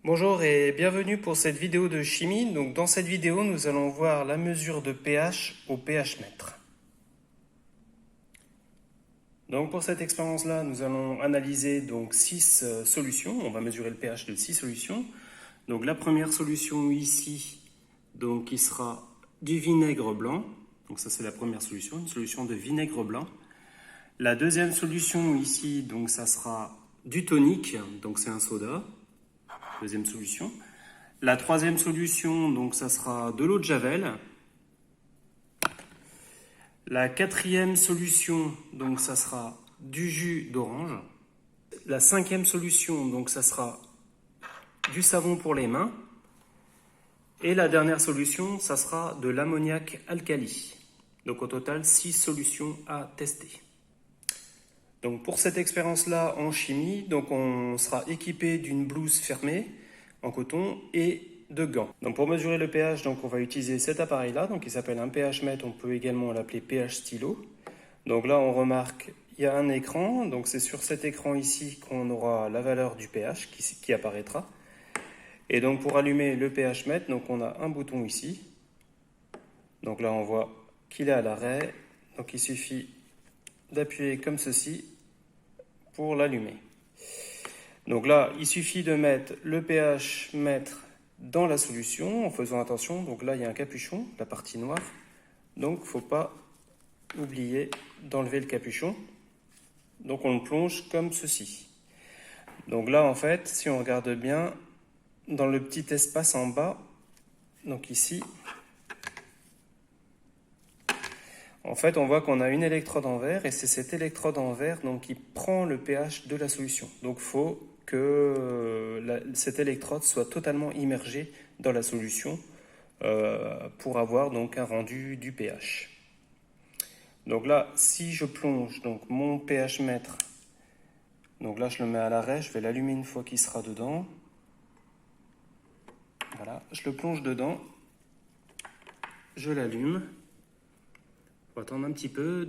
Bonjour et bienvenue pour cette vidéo de chimie. Donc dans cette vidéo, nous allons voir la mesure de pH au pH mètre. Donc pour cette expérience-là, nous allons analyser donc 6 solutions. On va mesurer le pH de 6 solutions. Donc la première solution ici, donc qui sera du vinaigre blanc. Donc ça c'est la première solution, une solution de vinaigre blanc. La deuxième solution ici, donc ça sera du tonique, donc c'est un soda. Deuxième solution. La troisième solution, donc ça sera de l'eau de javel. La quatrième solution, donc ça sera du jus d'orange. La cinquième solution, donc ça sera du savon pour les mains. Et la dernière solution, ça sera de l'ammoniac alcali. Donc au total, 6 solutions à tester. Donc pour cette expérience-là en chimie, donc on sera équipé d'une blouse fermée en coton et de gants. Donc pour mesurer le pH, donc on va utiliser cet appareil-là, donc il s'appelle un pH mètre, on peut également l'appeler pH stylo. Donc là on remarque, il y a un écran, donc c'est sur cet écran ici qu'on aura la valeur du pH qui apparaîtra. Et donc pour allumer le pH mètre, donc on a un bouton ici. Donc là on voit qu'il est à l'arrêt, donc il suffit d'appuyer comme ceci pour l'allumer. Donc là, il suffit de mettre le pH mètre dans la solution en faisant attention. Donc là, il y a un capuchon, la partie noire. Donc, il ne faut pas oublier d'enlever le capuchon. Donc, on le plonge comme ceci. Donc là, en fait, si on regarde bien, dans le petit espace en bas, donc ici, en fait, on voit qu'on a une électrode en verre et c'est cette électrode en verre donc, qui prend le pH de la solution. Donc, il faut que cette électrode soit totalement immergée dans la solution pour avoir donc un rendu du pH. Donc là, si je plonge donc mon pH mètre, donc là je le mets à l'arrêt, je vais l'allumer une fois qu'il sera dedans. Voilà, je le plonge dedans, je l'allume. On va attendre un petit peu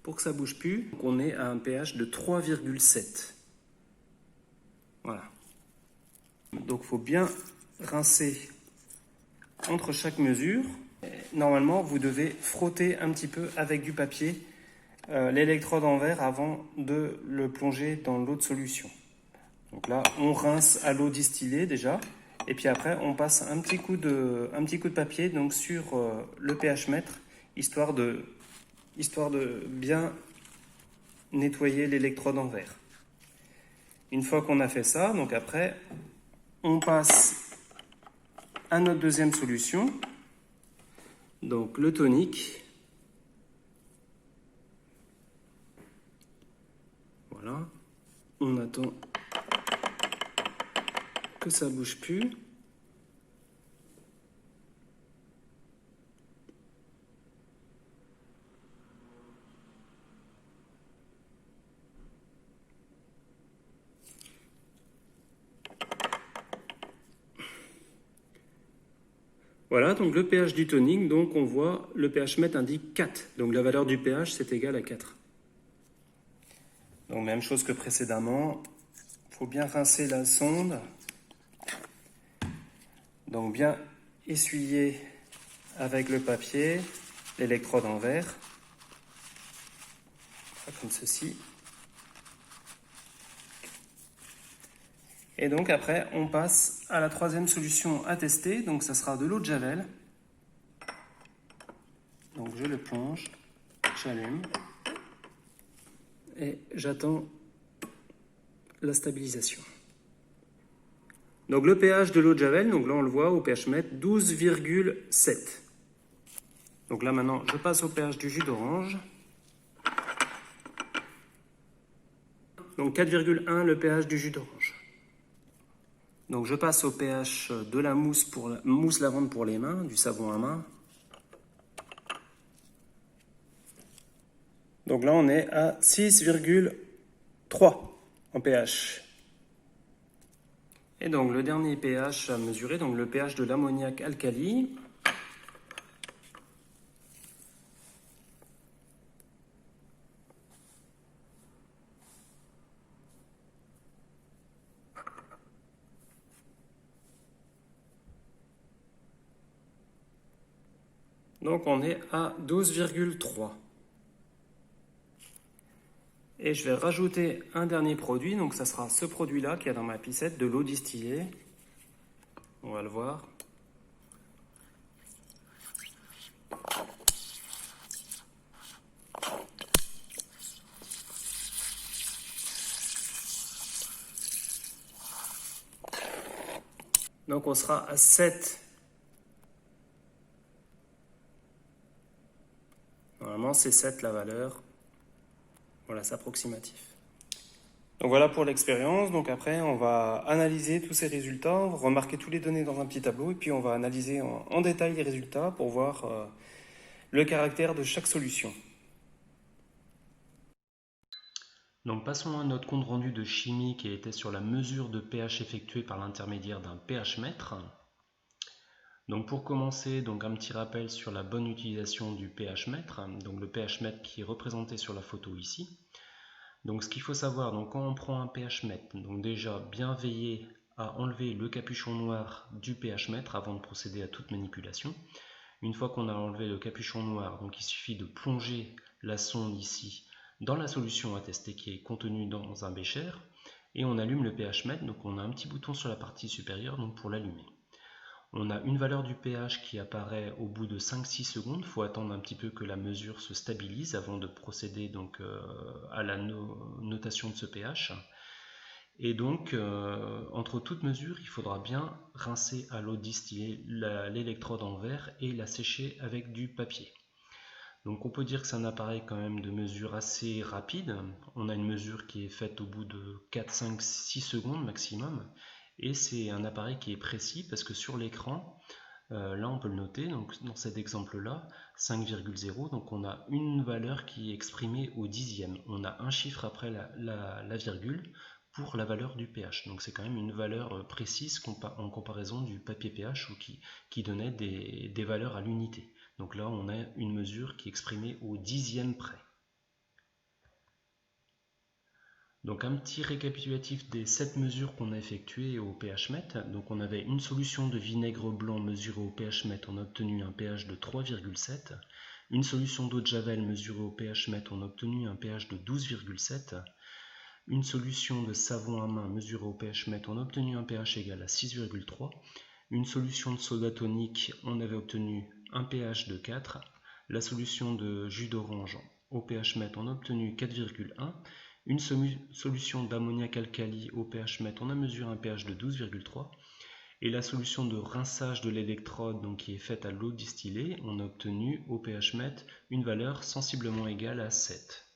pour que ça bouge plus. Donc on est à un pH de 3,7. Voilà. Donc il faut bien rincer entre chaque mesure. Normalement, vous devez frotter un petit peu avec du papier l'électrode en verre avant de le plonger dans l'eau de solution. Donc là, on rince à l'eau distillée déjà. Et puis après, on passe un petit coup de papier donc sur le pH mètre, histoire de bien nettoyer l'électrode en verre. Une fois qu'on a fait ça, donc après, on passe à notre deuxième solution, donc le tonique. Voilà, on attend que ça bouge plus. Voilà, donc le pH du tonique, donc on voit le pH mètre indique 4. Donc la valeur du pH, c'est égal à 4. Donc même chose que précédemment, il faut bien rincer la sonde. Donc bien essuyer avec le papier l'électrode en verre, comme ceci. Et donc après, on passe à la troisième solution à tester, donc ça sera de l'eau de javel. Donc je le plonge, j'allume et j'attends la stabilisation. Donc le pH de l'eau de javel, donc là on le voit au pH mètre 12,7. Donc là maintenant je passe au pH du jus d'orange. Donc 4,1 le pH du jus d'orange. Donc je passe au pH de la mousse lavande pour les mains, du savon à main. Donc là on est à 6,3 en pH. Et donc le dernier pH à mesurer, donc le pH de l'ammoniac alcali. Donc on est à 12,3. Et je vais rajouter un dernier produit, donc ça sera ce produit-là qui est dans ma piscette, de l'eau distillée. On va le voir. Donc on sera à 7. Normalement c'est 7 la valeur. Voilà, c'est approximatif. Donc voilà pour l'expérience. Donc après on va analyser tous ces résultats, on va remarquer toutes les données dans un petit tableau et puis on va analyser en détail les résultats pour voir le caractère de chaque solution. Donc passons à notre compte rendu de chimie qui était sur la mesure de pH effectuée par l'intermédiaire d'un pH mètre. Donc pour commencer, donc un petit rappel sur la bonne utilisation du pH mètre, donc le pH mètre qui est représenté sur la photo ici. Donc ce qu'il faut savoir, donc quand on prend un pH mètre, donc déjà bien veiller à enlever le capuchon noir du pH mètre avant de procéder à toute manipulation. Une fois qu'on a enlevé le capuchon noir, donc il suffit de plonger la sonde ici dans la solution à tester qui est contenue dans un bécher et on allume le pH mètre, donc on a un petit bouton sur la partie supérieure donc pour l'allumer. On a une valeur du pH qui apparaît au bout de 5-6 secondes. Il faut attendre un petit peu que la mesure se stabilise avant de procéder donc, à la notation de ce pH. Et donc, entre toutes mesures, il faudra bien rincer à l'eau distillée l'électrode en verre et la sécher avec du papier. Donc on peut dire que c'est un appareil quand même de mesure assez rapide. On a une mesure qui est faite au bout de 4, 5, 6 secondes maximum. Et c'est un appareil qui est précis parce que sur l'écran, là on peut le noter, donc dans cet exemple-là, 5,0, donc on a une valeur qui est exprimée au dixième. On a un chiffre après la virgule pour la valeur du pH. Donc c'est quand même une valeur précise en comparaison du papier pH qui donnait des valeurs à l'unité. Donc là on a une mesure qui est exprimée au dixième près. Donc un petit récapitulatif des 7 mesures qu'on a effectuées au pH mètre. Donc on avait une solution de vinaigre blanc mesurée au pH mètre, on a obtenu un pH de 3,7. Une solution d'eau de javel mesurée au pH mètre, on a obtenu un pH de 12,7. Une solution de savon à main mesurée au pH mètre, on a obtenu un pH égal à 6,3. Une solution de soda tonique, on avait obtenu un pH de 4. La solution de jus d'orange au pH mètre, on a obtenu 4,1. Une solution d'ammoniac alcali au pH mètre, on a mesuré un pH de 12,3. Et la solution de rinçage de l'électrode, donc qui est faite à l'eau distillée, on a obtenu au pH mètre une valeur sensiblement égale à 7.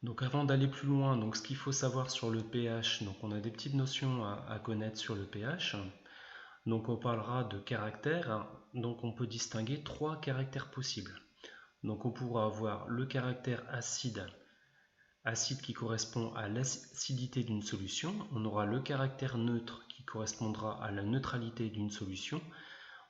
Donc avant d'aller plus loin, donc ce qu'il faut savoir sur le pH, donc on a des petites notions à connaître sur le pH. Donc on parlera de caractères, donc on peut distinguer 3 caractères possibles. Donc on pourra avoir le caractère acide qui correspond à l'acidité d'une solution. On aura le caractère neutre qui correspondra à la neutralité d'une solution.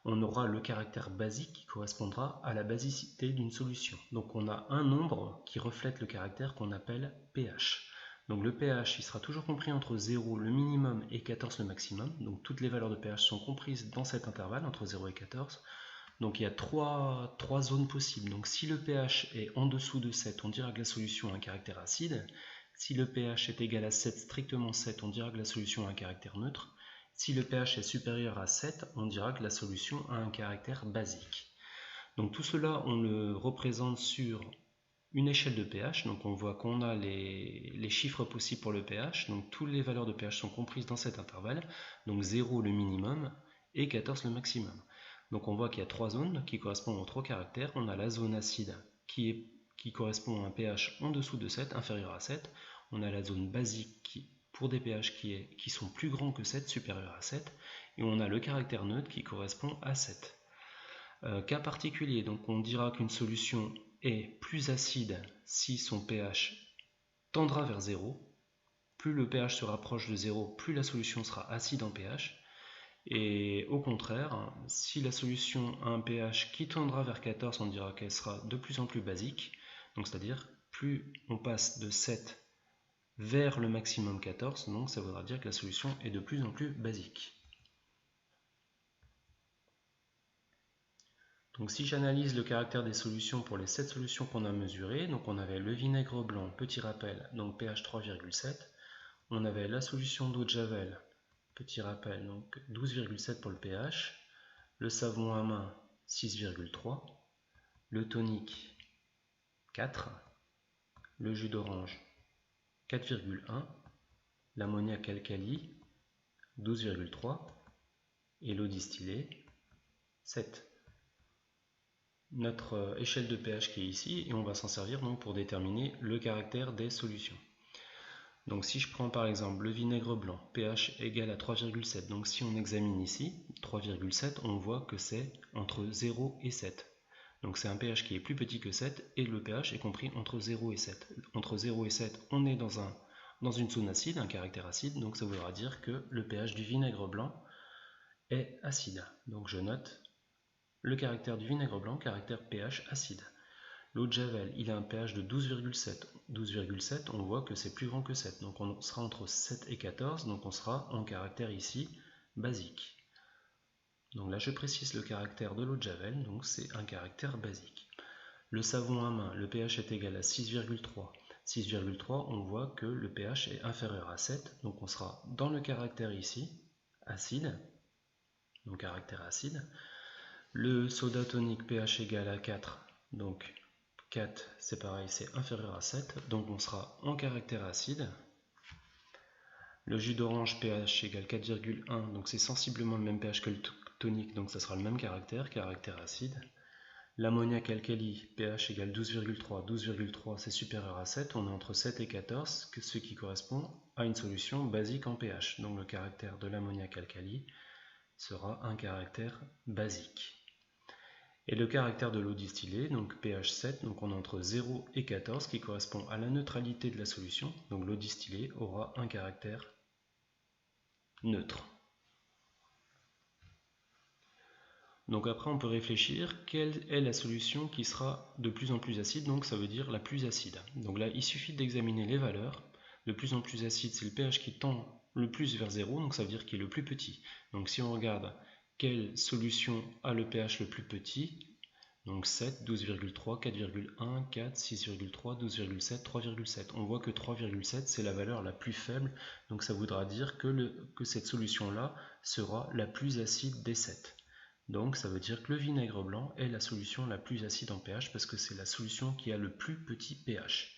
On aura le caractère basique qui correspondra à la basicité d'une solution. Donc on a un nombre qui reflète le caractère qu'on appelle pH. Donc le pH il sera toujours compris entre 0 le minimum et 14 le maximum. Donc toutes les valeurs de pH sont comprises dans cet intervalle entre 0 et 14. Donc il y a trois zones possibles. Donc si le pH est en dessous de 7, on dira que la solution a un caractère acide. Si le pH est égal à 7, strictement 7, on dira que la solution a un caractère neutre. Si le pH est supérieur à 7, on dira que la solution a un caractère basique. Donc tout cela, on le représente sur une échelle de pH. Donc on voit qu'on a les chiffres possibles pour le pH. Donc toutes les valeurs de pH sont comprises dans cet intervalle. Donc 0 le minimum et 14 le maximum. Donc on voit qu'il y a 3 zones qui correspondent aux 3 caractères. On a la zone acide qui correspond à un pH en dessous de 7, inférieur à 7. On a la zone basique pour des pH qui sont plus grands que 7, supérieurs à 7. Et on a le caractère neutre qui correspond à 7. Cas particulier, donc on dira qu'une solution est plus acide si son pH tendra vers 0. Plus le pH se rapproche de 0, plus la solution sera acide en pH. Et au contraire, si la solution a un pH qui tendra vers 14, on dira qu'elle sera de plus en plus basique. Donc c'est-à-dire, plus on passe de 7 vers le maximum 14, donc ça voudra dire que la solution est de plus en plus basique. Donc si j'analyse le caractère des solutions pour les 7 solutions qu'on a mesurées, donc on avait le vinaigre blanc, petit rappel, donc pH 3,7. On avait la solution d'eau de javel, petit rappel, donc 12,7 pour le pH. Le savon à main, 6,3. Le tonique, 4. Le jus d'orange, 4,1. L'ammoniac alcali, 12,3. Et l'eau distillée, 7. Notre échelle de pH qui est ici, et on va s'en servir donc pour déterminer le caractère des solutions. Donc si je prends par exemple le vinaigre blanc, pH égal à 3,7, donc si on examine ici, 3,7, on voit que c'est entre 0 et 7. Donc c'est un pH qui est plus petit que 7, et le pH est compris entre 0 et 7. Entre 0 et 7, on est dans une zone acide, un caractère acide, donc ça voudra dire que le pH du vinaigre blanc est acide. Donc je note le caractère du vinaigre blanc, caractère pH acide. L'eau de javel, il a un pH de 12,7. 12,7, on voit que c'est plus grand que 7. Donc on sera entre 7 et 14, donc on sera en caractère ici basique. Donc là je précise le caractère de l'eau de javel, donc c'est un caractère basique. Le savon à main, le pH est égal à 6,3. 6,3, on voit que le pH est inférieur à 7, donc on sera dans le caractère ici, acide, donc caractère acide. Le soda tonique pH égal à 4, donc 4 c'est pareil, c'est inférieur à 7, donc on sera en caractère acide. Le jus d'orange pH égale 4,1, donc c'est sensiblement le même pH que le tonique, donc ça sera le même caractère, caractère acide. L'ammoniac alcali pH égale 12,3, 12,3 c'est supérieur à 7, on est entre 7 et 14, ce qui correspond à une solution basique en pH. Donc le caractère de l'ammoniac alcali sera un caractère basique. Et le caractère de l'eau distillée, donc pH 7, donc on est entre 0 et 14, qui correspond à la neutralité de la solution. Donc l'eau distillée aura un caractère neutre. Donc après on peut réfléchir, quelle est la solution qui sera de plus en plus acide, donc ça veut dire la plus acide. Donc là il suffit d'examiner les valeurs. De plus en plus acide, c'est le pH qui tend le plus vers 0, donc ça veut dire qu'il est le plus petit. Donc si on regarde quelle solution a le pH le plus petit, donc 7, 12,3, 4,1, 4, 6,3, 12,7, 3,7. On voit que 3,7 c'est la valeur la plus faible, donc ça voudra dire que cette solution-là sera la plus acide des 7. Donc ça veut dire que le vinaigre blanc est la solution la plus acide en pH parce que c'est la solution qui a le plus petit pH.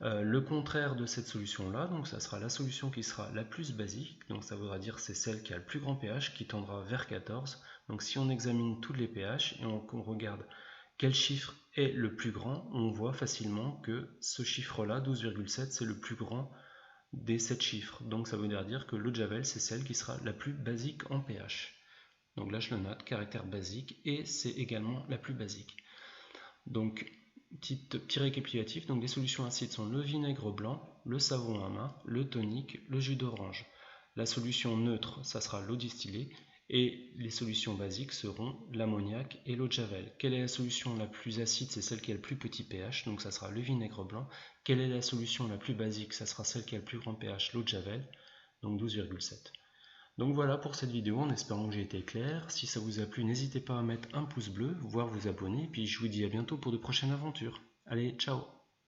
Le contraire de cette solution-là, donc ça sera la solution qui sera la plus basique, donc ça voudra dire c'est celle qui a le plus grand pH qui tendra vers 14. Donc si on examine tous les pH et on regarde quel chiffre est le plus grand, on voit facilement que ce chiffre-là, 12,7, c'est le plus grand des 7 chiffres. Donc ça veut dire que l'eau de javel, c'est celle qui sera la plus basique en pH. Donc là je le note, caractère basique, et c'est également la plus basique. Donc petit récapitulatif, donc les solutions acides sont le vinaigre blanc, le savon à main, le tonique, le jus d'orange. La solution neutre, ça sera l'eau distillée, et les solutions basiques seront l'ammoniac et l'eau de javel. Quelle est la solution la plus acide? C'est celle qui a le plus petit pH, donc ça sera le vinaigre blanc. Quelle est la solution la plus basique? Ça sera celle qui a le plus grand pH, l'eau de javel, donc 12,7. Donc voilà pour cette vidéo, en espérant que j'ai été clair. Si ça vous a plu, n'hésitez pas à mettre un pouce bleu, voire vous abonner, puis je vous dis à bientôt pour de prochaines aventures. Allez, ciao!